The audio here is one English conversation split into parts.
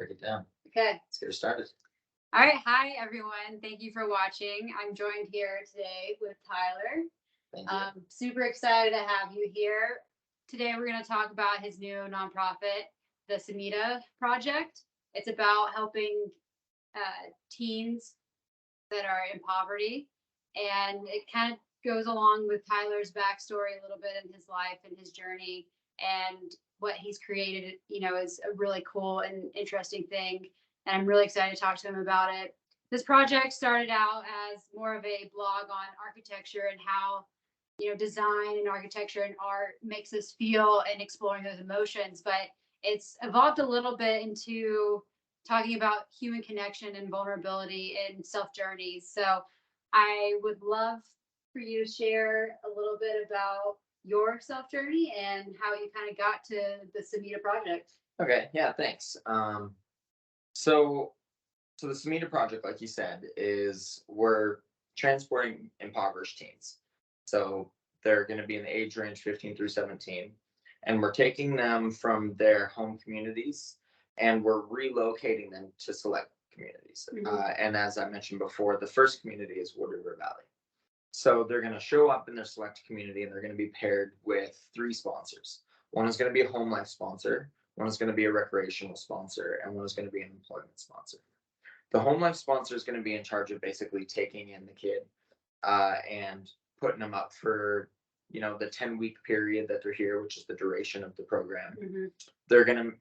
break it down. Okay. Let's get her started. All right. Hi, everyone. Thank you for watching. I'm joined here today with Tyler. Thank you. Super excited to have you here. Today, we're going to talk about his new nonprofit, the Semita Project. It's about helping teens that are in poverty. And it kind of goes along with Tyler's backstory a little bit in his life and his journey. And what he's created, is a really cool and interesting thing. And I'm really excited to talk to him about it. This project started out as more of a blog on architecture and how, design and architecture and art makes us feel and exploring those emotions. But it's evolved a little bit into talking about human connection and vulnerability and self journeys. So I would love for you to share a little bit about your self journey and how you kind of got to the Semita Project. Okay, yeah, thanks. So the Semita Project, like you said, is we're transporting impoverished teens. So they're going to be in the age range 15 through 17, and we're taking them from their home communities and we're relocating them to select communities. And as I mentioned before, the first community is Wood River Valley. So they're going to show up in their select community and they're going to be paired with 3 sponsors. One is going to be a home life sponsor, one is going to be a recreational sponsor, and one is going to be an employment sponsor. The home life sponsor is going to be in charge of basically taking in the kid and putting them up for the 10-week period that they're here, which is the duration of the program. They're going to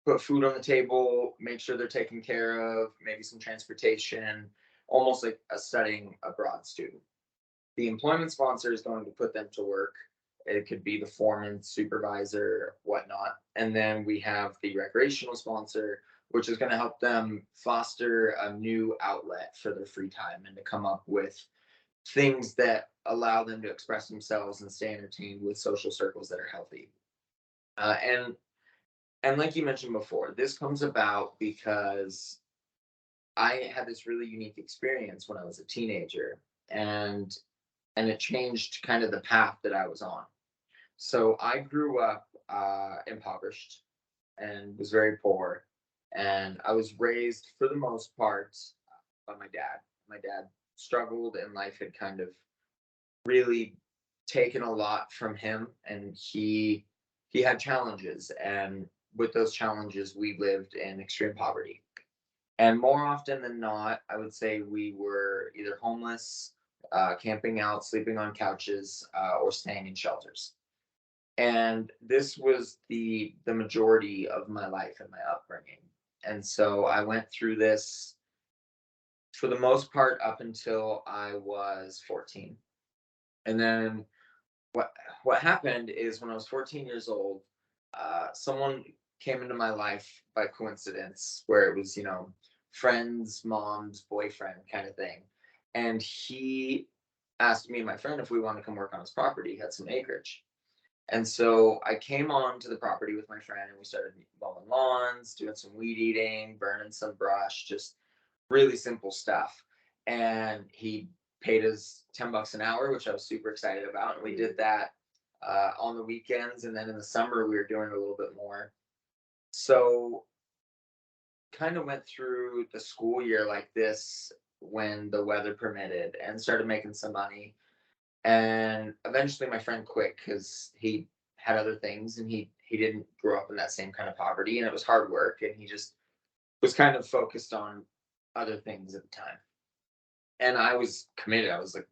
put food on the table, make sure they're taken care of, maybe some transportation, almost like a studying abroad student. The employment sponsor is going to put them to work. It could be the foreman, supervisor, whatnot. And then we have the recreational sponsor, which is going to help them foster a new outlet for their free time and to come up with things that allow them to express themselves and stay entertained with social circles that are healthy. And like you mentioned before, this comes about because I had this really unique experience when I was a teenager, and it changed kind of the path that I was on. So I grew up impoverished and was very poor, and I was raised for the most part by my dad. My dad struggled, and life had kind of really taken a lot from him, and he had challenges, and with those challenges, we lived in extreme poverty. And more often than not, I would say we were either homeless, camping out, sleeping on couches, or staying in shelters. And this was the majority of my life and my upbringing. And so I went through this for the most part up until I was 14. And then what happened is when I was 14 years old, someone came into my life by coincidence, where it was friends, mom's boyfriend kind of thing, and he asked me and my friend if we wanted to come work on his property. He had some acreage, and so I came on to the property with my friend, and we started mowing lawns, doing some weed eating, burning some brush, just really simple stuff. And he paid us $10 an hour, which I was super excited about. And we did that on the weekends. And then in the summer, we were doing a little bit more. So kind of went through the school year like this when the weather permitted and started making some money. And eventually my friend quit because he had other things, and he didn't grow up in that same kind of poverty, and it was hard work, and he just was kind of focused on other things at the time. And I was committed. I was like,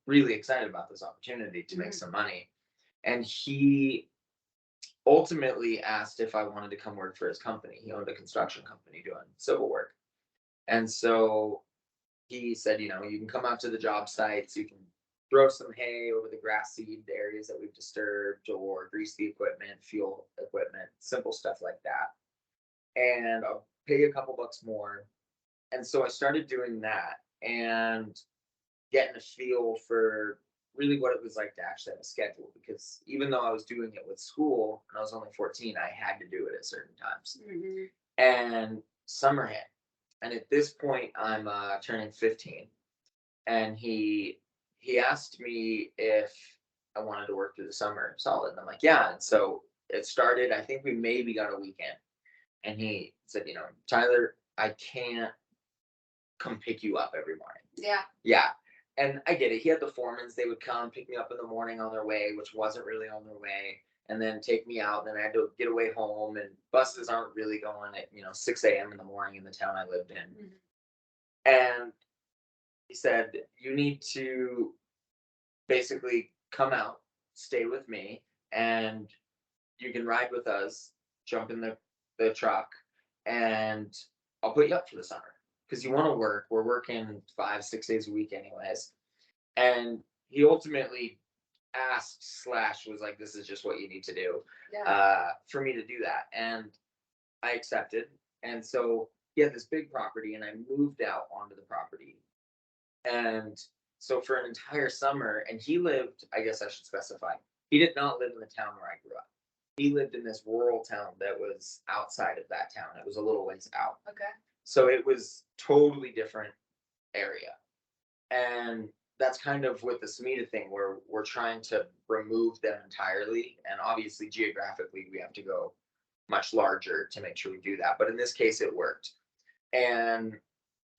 really excited about this opportunity to make some money. And he ultimately asked if I wanted to come work for his company. He owned a construction company doing civil work. And so he said, you can come out to the job sites, you can throw some hay over the grass seed areas that we've disturbed, or grease the equipment, fuel equipment, simple stuff like that. And I'll pay you a couple bucks more. And so I started doing that and getting a feel for really what it was like to actually have a schedule. Because even though I was doing it with school and I was only 14, I had to do it at certain times. And summer hit. And at this point, I'm turning 15. And he asked me if I wanted to work through the summer solid. And I'm like, yeah. And so it started, I think we maybe got a weekend. And he said, Tyler, I can't come pick you up every morning. Yeah. Yeah. And I get it. He had the foremans, they would come pick me up in the morning on their way, which wasn't really on their way, and then take me out. And then I had to get away home. And buses aren't really going at, 6 a.m. in the morning in the town I lived in. Mm-hmm. And he said, you need to basically come out, stay with me, and you can ride with us, jump in the truck, and I'll put you up for the summer. Because you want to work. We're working 5, 6 days a week anyways. And he ultimately asked slash was like, this is just what you need to do for me to do that. And I accepted. And so he had this big property and I moved out onto the property. And so for an entire summer, and he lived, I guess I should specify, he did not live in the town where I grew up. He lived in this rural town that was outside of that town. It was a little ways out. Okay. So it was totally different area. And that's kind of with the Semita thing where we're trying to remove them entirely. And obviously geographically we have to go much larger to make sure we do that. But in this case it worked. And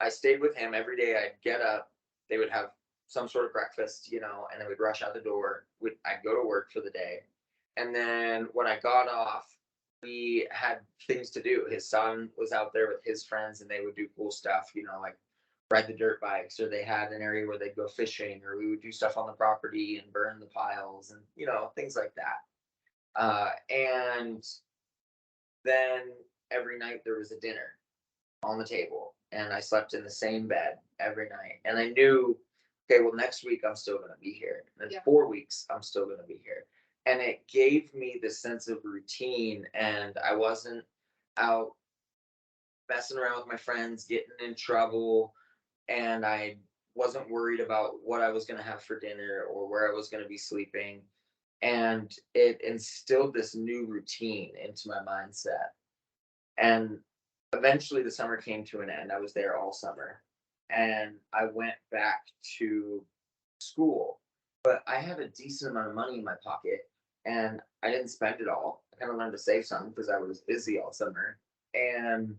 I stayed with him every day. I'd get up, they would have some sort of breakfast, and then we'd rush out the door. I'd go to work for the day. And then when I got off, we had things to do. His son was out there with his friends and they would do cool stuff, like ride the dirt bikes, or they had an area where they'd go fishing, or we would do stuff on the property and burn the piles and, things like that. And then every night there was a dinner on the table and I slept in the same bed every night. And I knew, okay, well, next week I'm still going to be here. And in 4 weeks, I'm still going to be here. And it gave me this sense of routine. And I wasn't out messing around with my friends, getting in trouble. And I wasn't worried about what I was going to have for dinner or where I was going to be sleeping. And it instilled this new routine into my mindset. And eventually the summer came to an end. I was there all summer and I went back to school, but I had a decent amount of money in my pocket and I didn't spend it all. I kind of learned to save some because I was busy all summer. And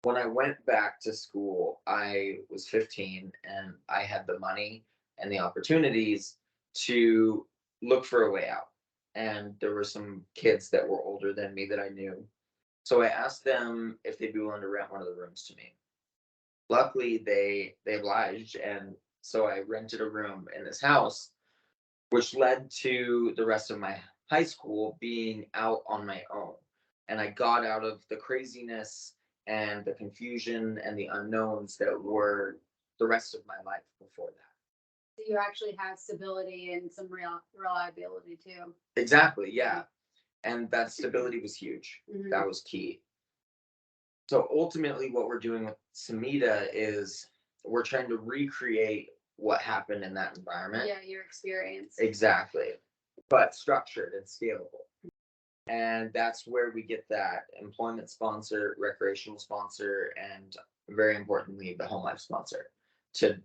when I went back to school, I was 15 and I had the money and the opportunities to look for a way out. And there were some kids that were older than me that I knew. So I asked them if they'd be willing to rent one of the rooms to me. Luckily, they obliged, and so I rented a room in this house, which led to the rest of my high school being out on my own. And I got out of the craziness and the confusion and the unknowns that were the rest of my life before that. So you actually have stability and some real reliability too. Exactly, yeah. And that stability was huge. Mm-hmm. That was key. So ultimately what we're doing with Semita is we're trying to recreate what happened in that environment. Yeah, your experience. Exactly. But structured and scalable. And that's where we get that employment sponsor, recreational sponsor, and very importantly, the home life sponsor to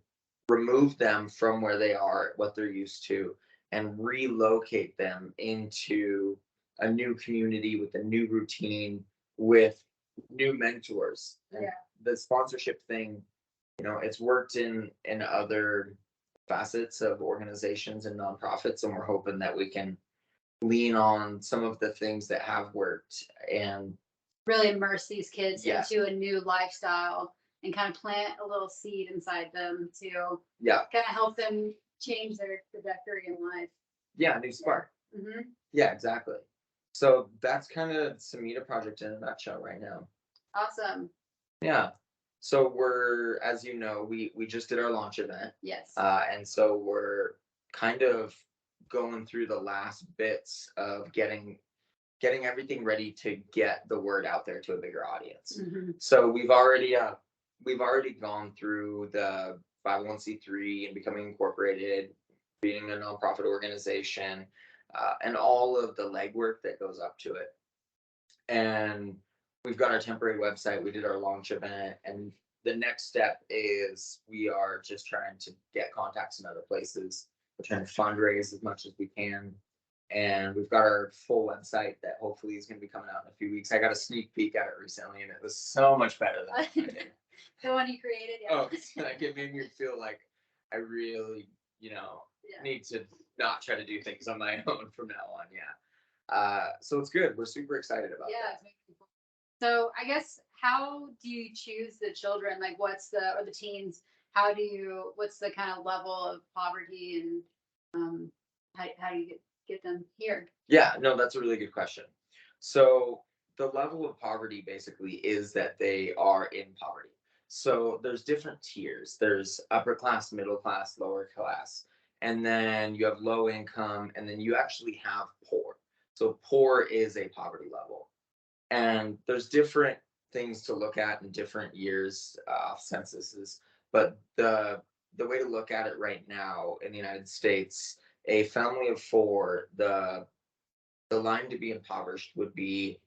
remove them from where they are, what they're used to, and relocate them into a new community with a new routine, with new mentors. And the sponsorship thing, it's worked in other facets of organizations and nonprofits, and we're hoping that we can lean on some of the things that have worked and really immerse these kids into a new lifestyle and kind of plant a little seed inside them to kind of help them change their trajectory in life. Yeah, a new spark. Mm-hmm. Yeah, exactly. So that's kind of Semita Project in a nutshell right now. Awesome. Yeah. So we're, as you know, we just did our launch event. Yes. And so we're kind of going through the last bits of getting everything ready to get the word out there to a bigger audience. Mm-hmm. So we've already gone through the 501c3 and becoming incorporated, being a nonprofit organization, and all of the legwork that goes up to it. And we've got our temporary website. We did our launch event, and the next step is we are just trying to get contacts in other places. We're trying to fundraise as much as we can and we've got our full website that hopefully is going to be coming out in a few weeks. I got a sneak peek at it recently, and it was so much better than I did. The one you created, yeah. Oh, it's like it made me feel like I really, need to not try to do things on my own from now on. Yeah. So it's good. We're super excited about Yeah, that. it's making me cool. So I guess how do you choose the children? Like or the teens, what's the kind of level of poverty and how do you get them here? Yeah, no, that's a really good question. So the level of poverty basically is that they are in poverty. So there's different tiers. There's upper class, middle class, lower class, and then you have low income, and then you actually have poor. So poor is a poverty level. And there's different things to look at in different years censuses, but the way to look at it right now in the United States, a family of four, the line to be impoverished would be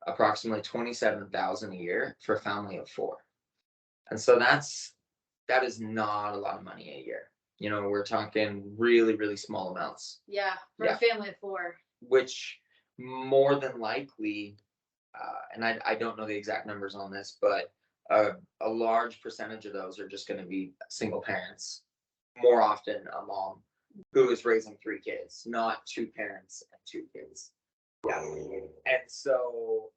approximately 27,000 a year for a family of four. And so that is not a lot of money a year. We're talking really, really small amounts. Yeah, for Yeah. a family of four. Which more than likely, and I don't know the exact numbers on this, but a large percentage of those are just going to be single parents, more often a mom who is raising three kids, not two parents and two kids. Yeah. And so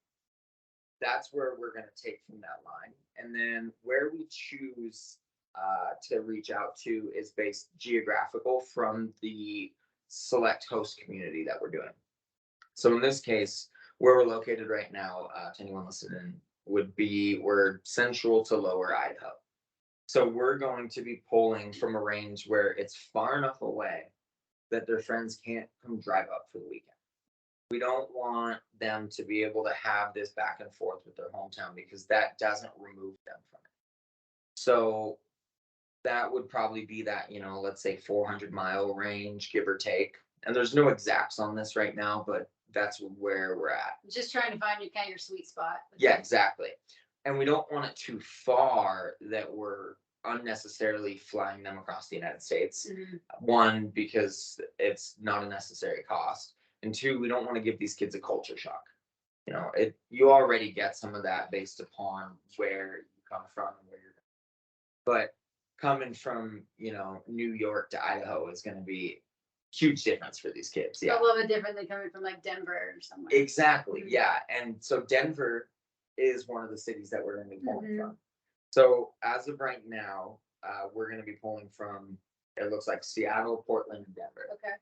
that's where we're going to take from that line. And then where we choose to reach out to is based geographical from the select host community that we're doing. So in this case, where we're located right now, to anyone listening, we're central to lower Idaho. So we're going to be pulling from a range where it's far enough away that their friends can't come drive up for the weekend. We don't want them to be able to have this back and forth with their hometown because that doesn't remove them from it. So that would probably be that, let's say 400-mile range, give or take. And there's no exacts on this right now, but that's where we're at. Just trying to find your sweet spot. Yeah, exactly. And we don't want it too far that we're unnecessarily flying them across the United States. Mm-hmm. One, because it's not a necessary cost. And two, we don't want to give these kids a culture shock. You already get some of that based upon where you come from and where you're. But coming from New York to Idaho is going to be huge difference for these kids. Yeah, a little bit different than coming from like Denver or somewhere. Exactly. Mm-hmm. Yeah, and so Denver is one of the cities that we're going to be pulling from. So as of right now, we're going to be pulling from. It looks like Seattle, Portland, and Denver. Okay.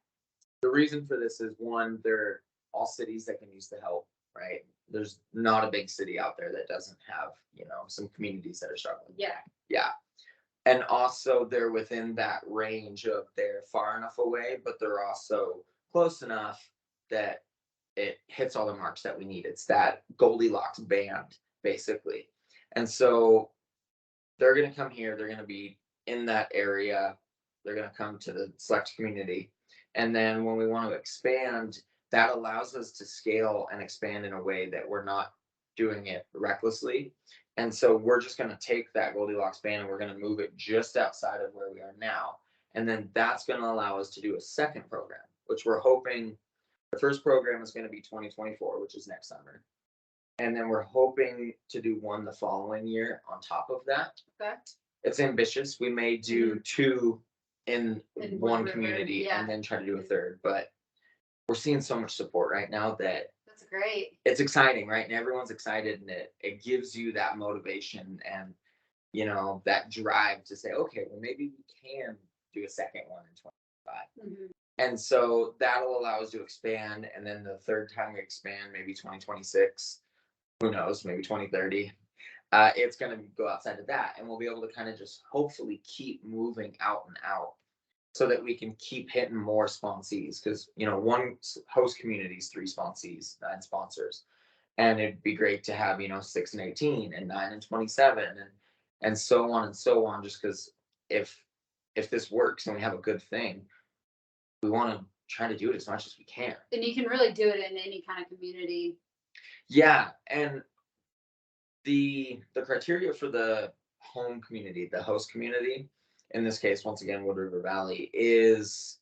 The reason for this is one, they're all cities that can use the help, right? There's not a big city out there that doesn't have, some communities that are struggling. Yeah. Yeah. And also they're within that range of they're far enough away, but they're also close enough that it hits all the marks that we need. It's that Goldilocks band, basically. And so they're going to come here. They're going to be in that area. They're going to come to the select community. And then when we want to expand, that allows us to scale and expand in a way that we're not doing it recklessly. And so we're just going to take that Goldilocks band and we're going to move it just outside of where we are now. And then that's going to allow us to do a second program, which we're hoping the first program is going to be 2024, which is next summer. And then we're hoping to do one the following year on top of that. Okay. It's ambitious. We may do two in one community and then try to do a third. But we're seeing so much support right now that that's great. It's exciting, right? And everyone's excited, and it gives you that motivation and that drive to say, okay, well maybe we can do a second one in 2025. Mm-hmm. And so that'll allow us to expand. And then the third time we expand, maybe 2026, who knows, maybe 2030. It's going to go outside of that. And we'll be able to kind of just hopefully keep moving out and out so that we can keep hitting more sponsees. Because, one host community is 3 sponsees, 9 sponsors. And it'd be great to have, 6 and 18 and 9 and 27 and so on, just because if this works and we have a good thing, we want to try to do it as much as we can. And you can really do it in any kind of community. Yeah, and the criteria for the home community, the host community, in this case, once again, Wood River Valley, is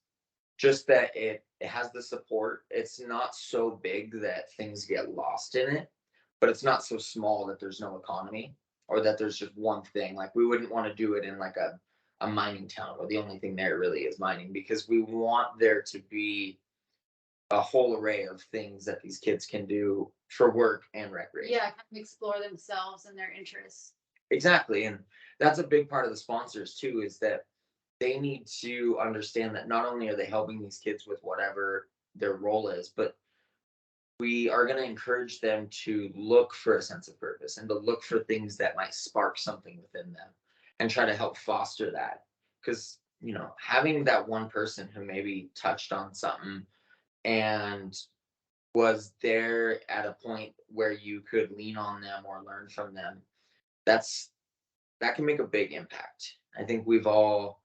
just that it has the support. It's not so big that things get lost in it, but it's not so small that there's no economy or that there's just one thing. Like we wouldn't want to do it in like a mining town where the only thing there really is mining, because we want there to be a whole array of things that these kids can do for work and recreation. Yeah, kind of explore themselves and their interests. Exactly. And that's a big part of the sponsors too, is that they need to understand that not only are they helping these kids with whatever their role is, but we are going to encourage them to look for a sense of purpose and to look for things that might spark something within them and try to help foster that. Because, having that one person who maybe touched on something and was there at a point where you could lean on them or learn from them, that's that can make a big impact. I think we've all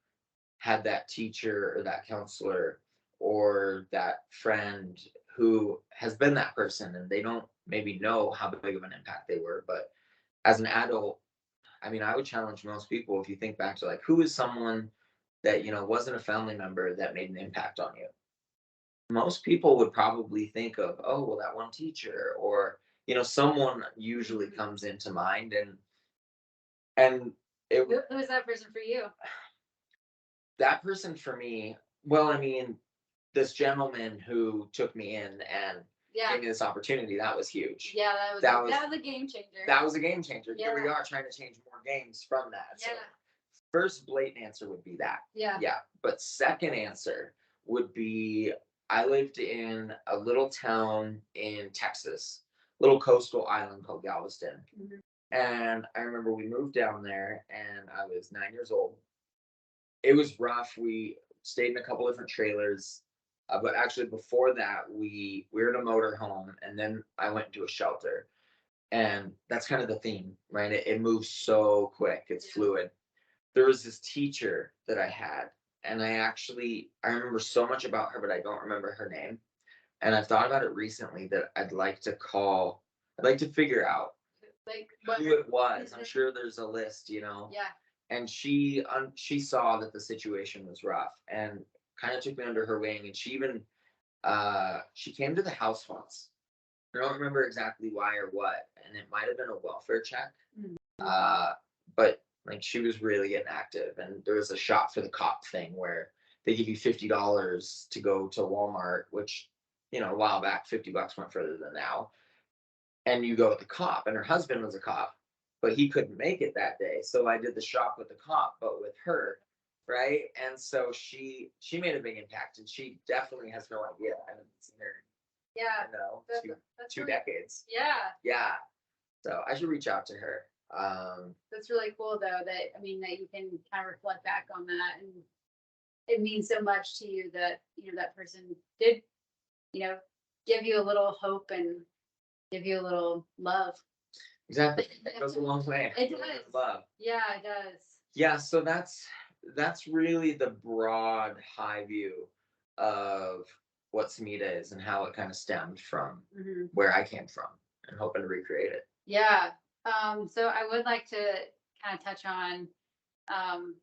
had that teacher or that counselor or that friend who has been that person, and they don't maybe know how big of an impact they were. But as an adult, I mean, I would challenge most people, if you think back to like who is someone that wasn't a family member that made an impact on you. Most people would probably think of, oh well, that one teacher, or someone usually comes into mind. And it Who is that person for you? that person for me, well, I mean, this gentleman who took me in and Yeah, gave me this opportunity, that was huge. yeah, that was a game changer. That was a game changer. Here we Yeah. are trying to change more games from that. So Yeah, first blatant answer would be that. yeah, Yeah. But second answer would be, I lived in a little town in Texas, little coastal island called Galveston. mhm, And I remember we moved down there and I was 9 years old. It was rough. We stayed in a couple different trailers, but actually before that, we were in a motor home, and then I went into a shelter. And that's kind of the theme, right? It moves so quick. It's yeah, fluid. There was this teacher that I had, and I remember so much about her, but I don't remember her name. And I've thought about it recently that I'd like to figure out like what? who it was. I'm sure there's a list. Yeah, And she saw that the situation was rough and kind of took me under her wing. And she came to the house once. I don't remember exactly why or what, and it might have been a welfare check. mhm, uh but like she was really getting active, and there was a shop for the cop thing where they give you $50 to go to Walmart, which a while back $50 went further than now. And you go with the cop, and her husband was a cop, but he couldn't make it that day, so I did the shop with the cop but with her, right? And so she made a big impact, and she definitely has no idea. I haven't seen her yeah. in That's, two that's two really, decades. yeah. Yeah, so I should reach out to her. That's really cool though. That I mean, that you can kind of reflect back on that, and it means so much to you that that person did you know give you a little hope and give you a little love. Exactly, it goes a long way. It A little bit does. of love. Yeah, it does. Yeah, so that's really the broad high view of what Semita is and how it kind of stemmed from Hmm. where I came from, and hoping to recreate it. Yeah. So I would like to kind of touch on, um,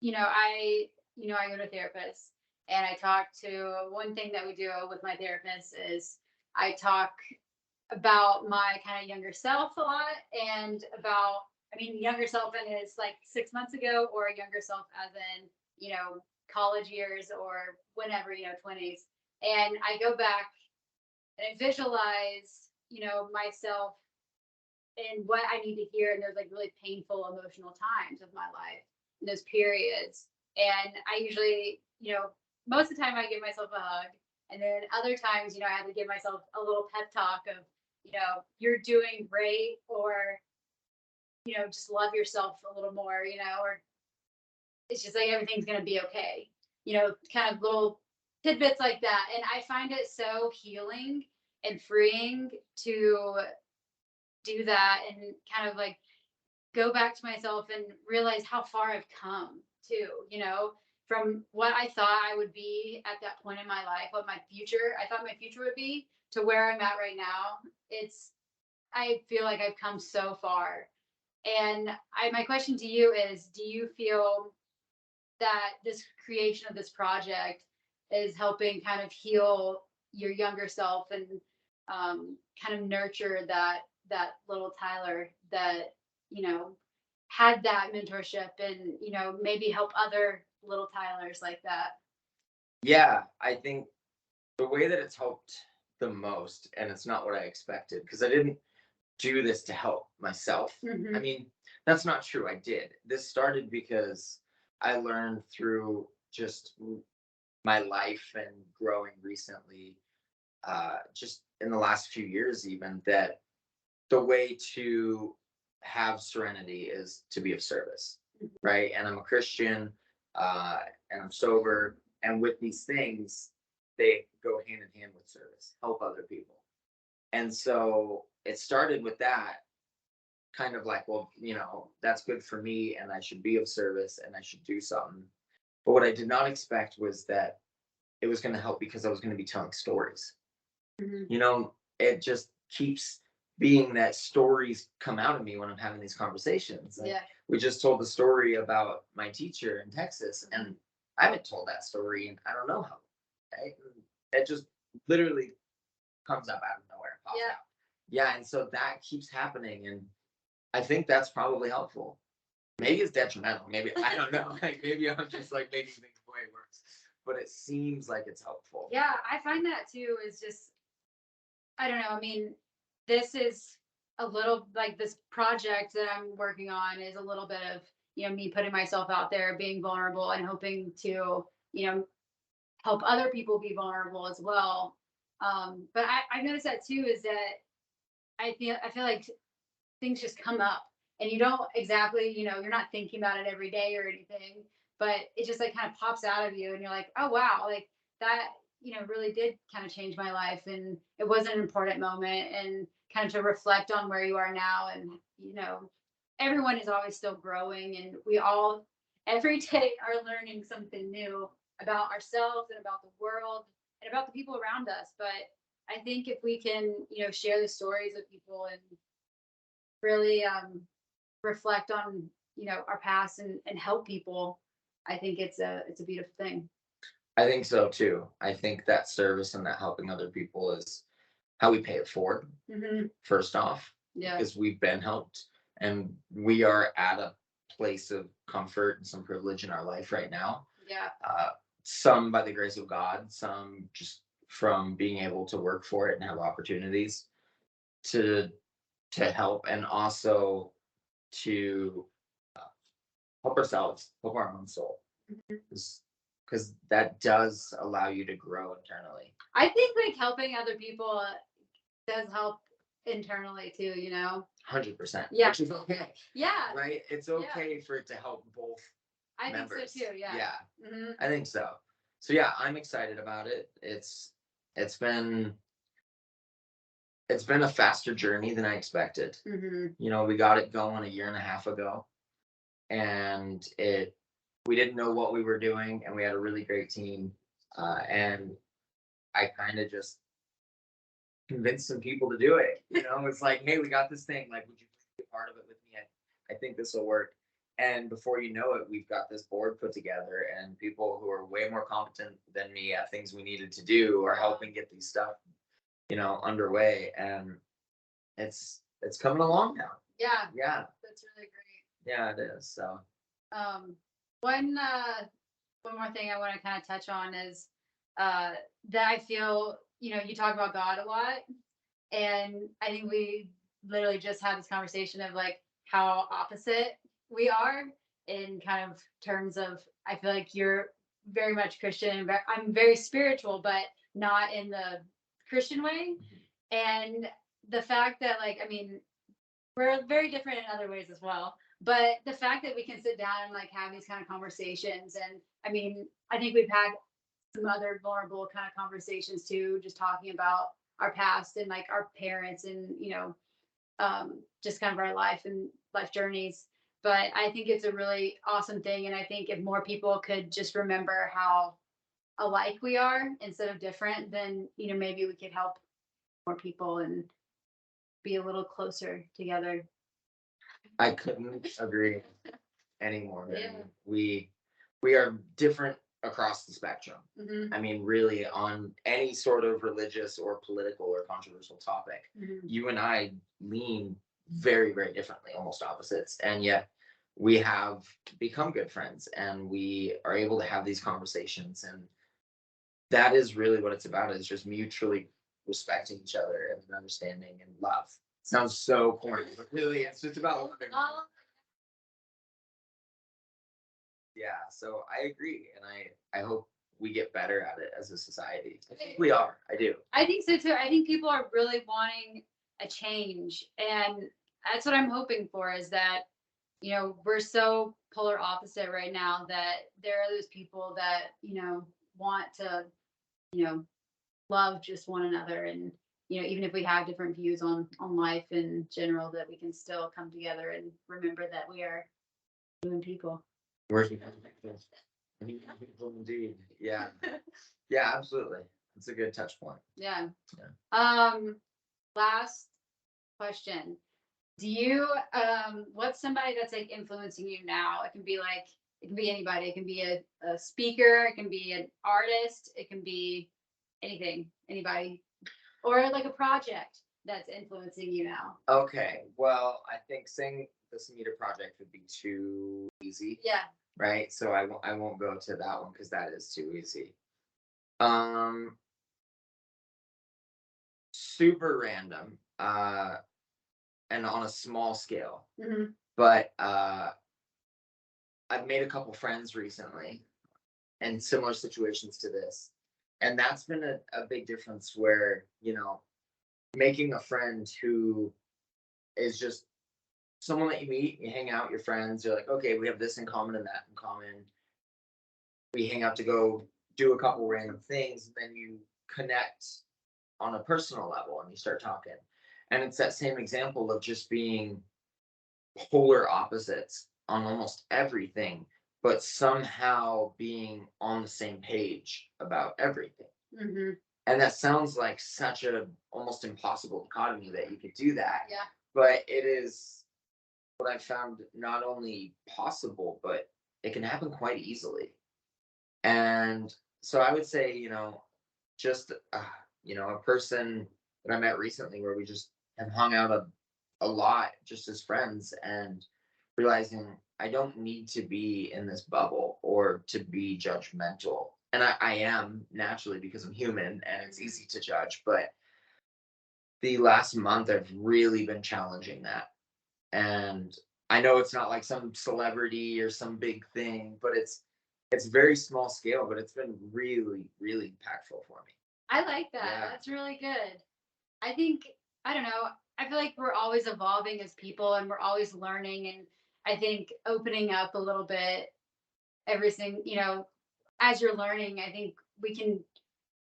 I go to a therapist and I talk to one thing that we do with my therapist is I talk about my kind of younger self a lot and about, I mean, younger self and is like 6 months ago or a younger self as in, college years or whenever, 20s. And I go back and I visualize, myself and what I need to hear in those like really painful emotional times of my life, in those periods. And I usually, most of the time I give myself a hug. And then other times, I have to give myself a little pep talk of, you're doing great, or, just love yourself a little more, or it's just like everything's going to be okay, kind of little tidbits like that. And I find it so healing and freeing to do that and kind of like go back to myself and realize how far I've come too, from what I thought I would be at that point in my life, what I thought my future would be, to where I'm at right now. I feel like I've come so far. And my question to you is, do you feel that this creation of this project is helping kind of heal your younger self and kind of nurture that little Tyler that had that mentorship and maybe help other little Tylers like that. Yeah, I think the way that it's helped the most, and it's not what I expected, because I didn't do this to help myself. I mean, that's not true. I did. This started because I learned through just my life and growing recently, just in the last few years, even, that the way to have serenity is to be of service, right? And I'm a Christian, uh, and I'm sober, and with these things, they go hand in hand with service, help other people. And so it started with that kind of like, well, that's good for me, and I should be of service, and I should do something. But what I did not expect was that it was going to help because I was going to be telling stories. It just keeps being that stories come out of me when I'm having these conversations. Like, Yeah. we just told the story about my teacher in Texas, and I haven't told that story, and I don't know how. Right? It just literally comes up out of nowhere, pops out. Yeah, and so that keeps happening, and I think that's probably helpful. Maybe it's detrimental. Maybe I don't know. Like, maybe I'm just like making things way worse, but it seems like it's helpful. Yeah, I find that too is just I don't know. I mean, this is a little like this project that I'm working on is a little bit of, me putting myself out there, being vulnerable and hoping to, help other people be vulnerable as well. But I've noticed that too is that I feel like things just come up and you don't exactly, you're not thinking about it every day or anything, but it just like kind of pops out of you and you're like, oh wow, like that, really did kind of change my life and it was an important moment and kind of to reflect on where you are now and everyone is always still growing and we all every day are learning something new about ourselves and about the world and about the people around us. But I think if we can, share the stories of people and really reflect on our past and help people, I think it's a beautiful thing. I think so too. I think that service and that helping other people is how we pay it forward, first off, Yeah. because we've been helped and we are at a place of comfort and some privilege in our life right now. Yeah. Some by the grace of God, some just from being able to work for it and have opportunities to help, and also to uh, help ourselves, help our own soul, because that does allow you to grow internally. I think like helping other people does help internally too, 100%. Yeah. Which is okay. Yeah. Right? It's okay for it to help both I members. think so too. Yeah. Yeah. I think so. So yeah, I'm excited about it. It's been a faster journey than I expected. We got it going a year and a half ago, and we didn't know what we were doing, and we had a really great team, and I kind of just convince some people to do it. It's like, hey, we got this thing. Like, would you be a part of it with me? I think this will work. And before you know it, we've got this board put together, and people who are way more competent than me at things we needed to do are helping get these stuff, underway. And it's coming along now. Yeah. Yeah. That's really great. Yeah, it is. So. One more thing I want to kind of touch on is that I feel, you talk about God a lot. And I think we literally just had this conversation of like how opposite we are in kind of terms of, I feel like you're very much Christian. I'm very spiritual, but not in the Christian way. And the fact that, like, I mean, we're very different in other ways as well. But the fact that we can sit down and like have these kind of conversations, and I mean, I think we've had some other vulnerable kind of conversations too, just talking about our past and like our parents and just kind of our life and life journeys. But I think it's a really awesome thing, and I think if more people could just remember how alike we are instead of different, then maybe we could help more people and be a little closer together. I couldn't agree anymore. Yeah. We are different across the spectrum. Mhm. I mean, really, on any sort of religious or political or controversial topic, Mhm. you and I lean very, very differently, almost opposites. And yet we have become good friends and we are able to have these conversations. And that is really what it's about, is just mutually respecting each other and understanding and love. Sounds so corny, but really it's just about loving. Oh, Yeah, so I agree, and I hope we get better at it as a society. I think we are. I do. I think so too. I think people are really wanting a change, and that's what I'm hoping for. Is that we're so polar opposite right now that there are those people that want to you know love just one another, and even if we have different views on life in general, that we can still come together and remember that we are human people. Working on it. Indeed. Yeah. Yeah, absolutely. It's a good touch point. Yeah. Yeah. Last question. Do you what's somebody that's like influencing you now? It can be anybody. It can be a speaker, it can be an artist, it can be anything, anybody. Or like a project that's influencing you now. Okay. Well, I think saying the Semita Project would be too easy, Yeah. right? So I won't go to that one because that is too easy. Um, super random. And on a small scale. Hmm. But I've made a couple friends recently in similar situations to this. And that's been a big difference where, making a friend who is just someone that you meet, you hang out, your friends, you're like, okay, we have this in common and that in common. We hang out to go do a couple random things, and then you connect on a personal level and you start talking. And it's that same example of just being polar opposites on almost everything, but somehow being on the same page about everything. Hmm. And that sounds like such a almost impossible dichotomy that you could do that. Yeah. But it is what I found not only possible, but it can happen quite easily. And so I would say, just a person that I met recently where we just have hung out a lot just as friends, and realizing I don't need to be in this bubble or to be judgmental. And I am naturally because I'm human and it's easy to judge, but the last month I've really been challenging that. And I know it's not like some celebrity or some big thing, but it's very small scale, but it's been really, really impactful for me. I like that. Yeah. That's really good. I think, I don't know, I feel like we're always evolving as people and we're always learning. And I think opening up a little bit, everything, as you're learning, I think we can,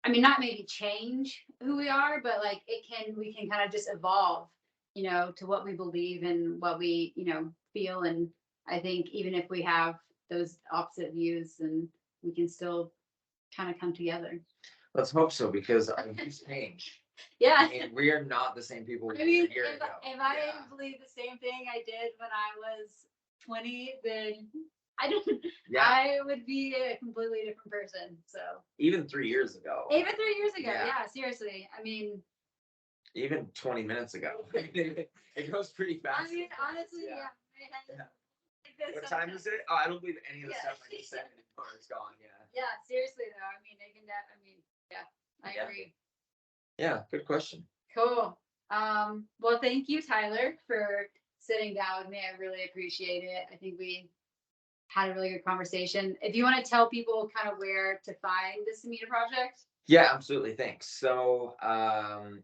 I mean, not maybe change who we are, but like we can kind of just evolve, to what we believe and what we, feel. And I think even if we have those opposite views, and we can still kind of come together. Let's hope so, because our views change. Yeah. I mean, we are not the same people we I were mean, a year ago. if I Yeah. believe the same thing I did when I was 20, then I don't. Yeah. I would be a completely different person. So Even 3 years ago. even 3 years ago, Yeah. yeah, seriously. I mean, Even 20 minutes ago. It goes pretty fast. I mean, honestly, Yeah. yeah. My head is Yeah. like this What time sometimes. is it? Oh, I don't believe any of the Yeah. stuff I just said anymore. It's gone. Yeah. Yeah, seriously though. I mean, they can. I mean, yeah, I Yeah. agree. Yeah. Good question. Cool. Well, thank you, Tyler, for sitting down with me. I really appreciate it. I think we had a really good conversation. If you want to tell people kind of where to find the Semita Project. Yeah, absolutely. Thanks. So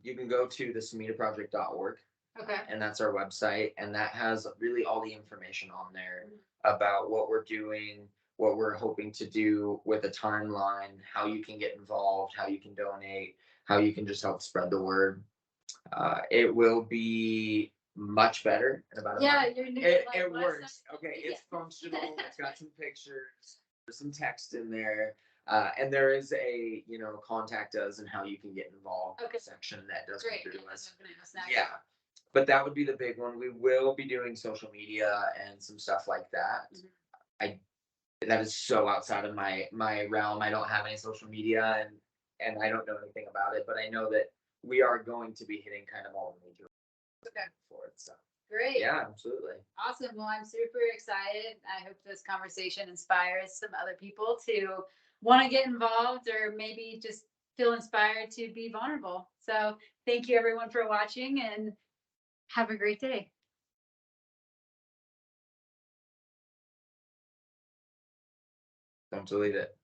you can go to thesemitaproject.org, Okay. and that's our website, and that has really all the information on there about what we're doing, what we're hoping to do with a timeline, how you can get involved, how you can donate, how you can just help spread the word. It will be much better in about a month. You're new. It works. Okay, it's functional. It's got some pictures. There's some text in there. And there is a, contact us and how you can get involved section that does come through us. Yeah. But that would be the big one. We will be doing social media and some stuff like that. I that is so outside of my realm. I don't have any social media, and I don't know anything about it, but I know that we are going to be hitting kind of all the major Okay. for it. So Great. yeah, absolutely. Awesome. Well, I'm super excited. I hope this conversation inspires some other people to want to get involved or maybe just feel inspired to be vulnerable. So, thank you everyone for watching and have a great day. Don't delete it.